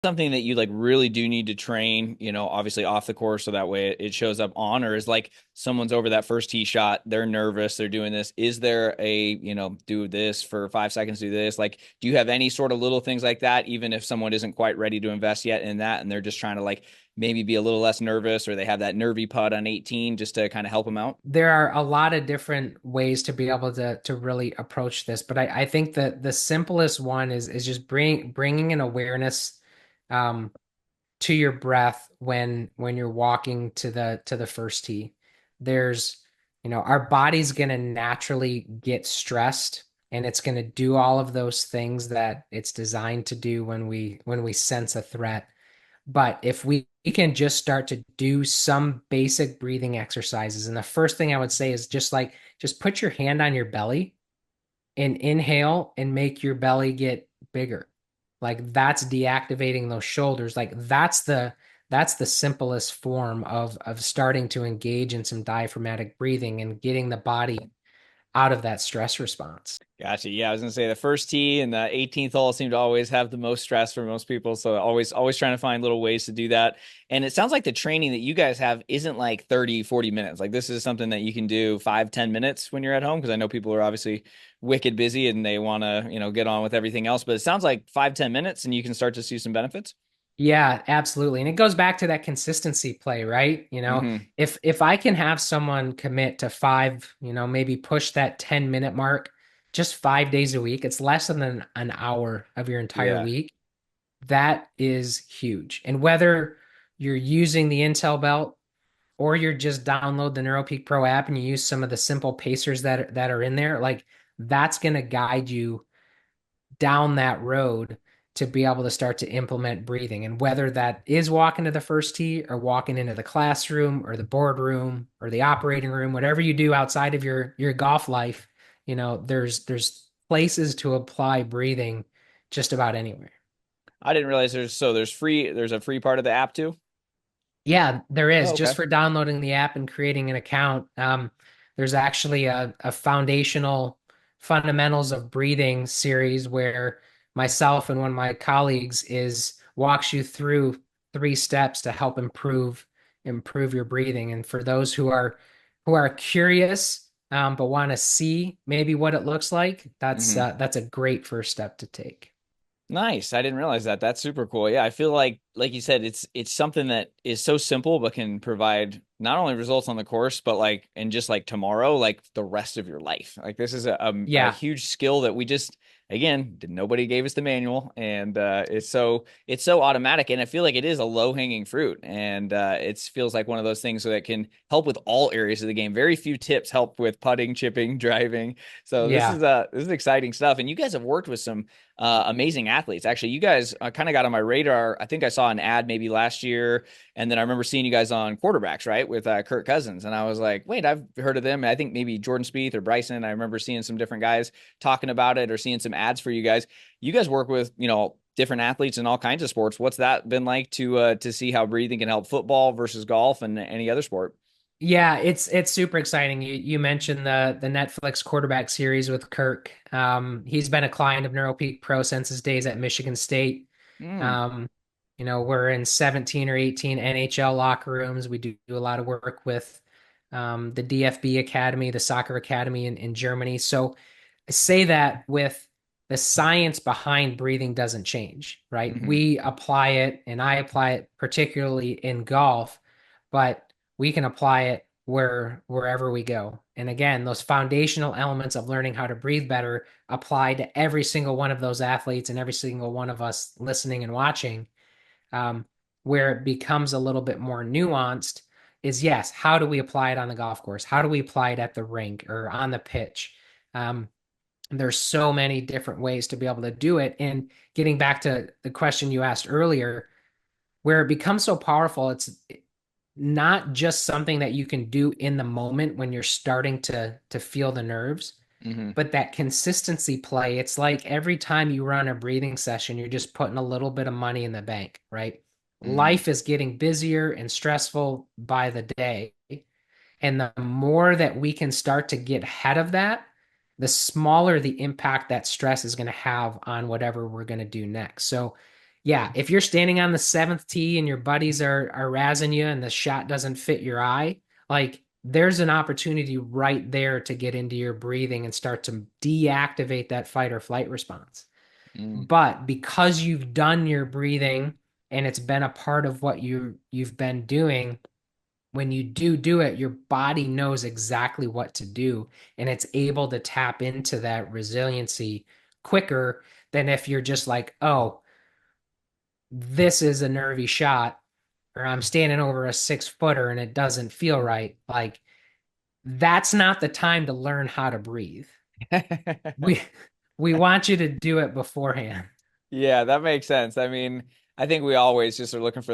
something that you like really do need to train, obviously off the course so that way it shows up on, or is like someone's over that first tee shot, they're nervous, they're doing this. Is there a, do this for 5 seconds, do this? Like, do you have any sort of little things like that, even if someone isn't quite ready to invest yet in that and they're just trying to like maybe be a little less nervous, or they have that nervy putt on 18 just to kind of help them out? There are a lot of different ways to be able to really approach this, but I think that the simplest one is just bringing an awareness um, to your breath when you're walking to the first tee. There's, our body's going to naturally get stressed, and it's going to do all of those things that it's designed to do when we sense a threat. But if we can just start to do some basic breathing exercises, and the first thing I would say is just put your hand on your belly and inhale and make your belly get bigger. Like that's deactivating those shoulders. Like that's the simplest form of starting to engage in some diaphragmatic breathing and getting the body out of that stress response. Gotcha. Yeah, I was gonna say the first tee and the 18th hole seem to always have the most stress for most people. So always trying to find little ways to do that. And it sounds like the training that you guys have isn't like 30, 40 minutes. Like this is something that you can do 5, 10 minutes when you're at home. Because I know people are obviously wicked busy and they want to, get on with everything else. But it sounds like 5, 10 minutes and you can start to see some benefits. Yeah, absolutely. And it goes back to that consistency play, right? Hmm. If I can have someone commit to five, maybe push that 10-minute mark just 5 days a week, it's less than an hour of your entire Yeah. week. That is huge. And whether you're using the Intel belt or you're just download the Neuropeak Pro app and you use some of the simple pacers that are in there, like that's going to guide you down that road to be able to start to implement breathing. And whether that is walking to the first tee or walking into the classroom or the boardroom or the operating room, whatever you do outside of your golf life, there's places to apply breathing just about anywhere. I didn't realize there's a free part of the app too. Yeah, there is. Oh, Just okay. for downloading the app and creating an account, there's actually a foundational fundamentals of breathing series where myself and one of my colleagues is walks you through 3 steps to help improve your breathing. And for those who are curious, but want to see maybe what it looks like, Hmm. that's a great first step to take. Nice. I didn't realize that. That's super cool. Yeah, I feel like you said, it's something that is so simple but can provide not only results on the course, but like and just like tomorrow, like the rest of your life. Like this is a Yeah, huge skill that we just again, nobody gave us the manual, and it's so automatic, and I feel like it is a low-hanging fruit, and it feels like one of those things that can help with all areas of the game. Very few tips help with putting, chipping, driving. So yeah. this is exciting stuff, and you guys have worked with some amazing athletes. Actually, you guys kind of got on my radar. I think I saw an ad maybe last year, and then I remember seeing you guys on quarterbacks, right, with Kirk Cousins, and I was like, wait, I've heard of them. I think maybe Jordan Spieth or Bryson. I remember seeing some different guys talking about it or seeing some ads for you guys. You guys work with different athletes in all kinds of sports. What's that been like to see how breathing can help football versus golf and any other sport? Yeah, it's super exciting. You mentioned the Netflix quarterback series with Kirk. He's been a client of Neuropeak Pro since his days at Michigan State. Mm, Um, we're in 17 or 18 NHL locker rooms. We do a lot of work with the DFB Academy, the soccer academy in Germany. So I say that with the science behind breathing doesn't change, right? hmm. We apply it, and I apply it particularly in golf, but we can apply it wherever we go. And again, those foundational elements of learning how to breathe better apply to every single one of those athletes and every single one of us listening and watching. Um, where it becomes a little bit more nuanced is yes, how do we apply it on the golf course? How do we apply it at the rink or on the pitch? Um, there's so many different ways to be able to do it. And getting back to the question you asked earlier, where it becomes so powerful, it's not just something that you can do in the moment when you're starting to feel the nerves, Hmm. but that consistency play, it's like every time you run a breathing session, you're just putting a little bit of money in the bank, right? Hmm. Life is getting busier and stressful by the day. And the more that we can start to get ahead of that, the smaller the impact that stress is going to have on whatever we're going to do next. So Yeah, if you're standing on the seventh tee and your buddies are razzing you and the shot doesn't fit your eye, like there's an opportunity right there to get into your breathing and start to deactivate that fight or flight response. Mm. But because you've done your breathing and it's been a part of what you've been doing, when you do it, your body knows exactly what to do and it's able to tap into that resiliency quicker than if you're just like, oh, this is a nervy shot, or I'm standing over a 6 footer and it doesn't feel right. Like that's not the time to learn how to breathe. We we want you to do it beforehand. Yeah, that makes sense. I mean, I think we always just are looking for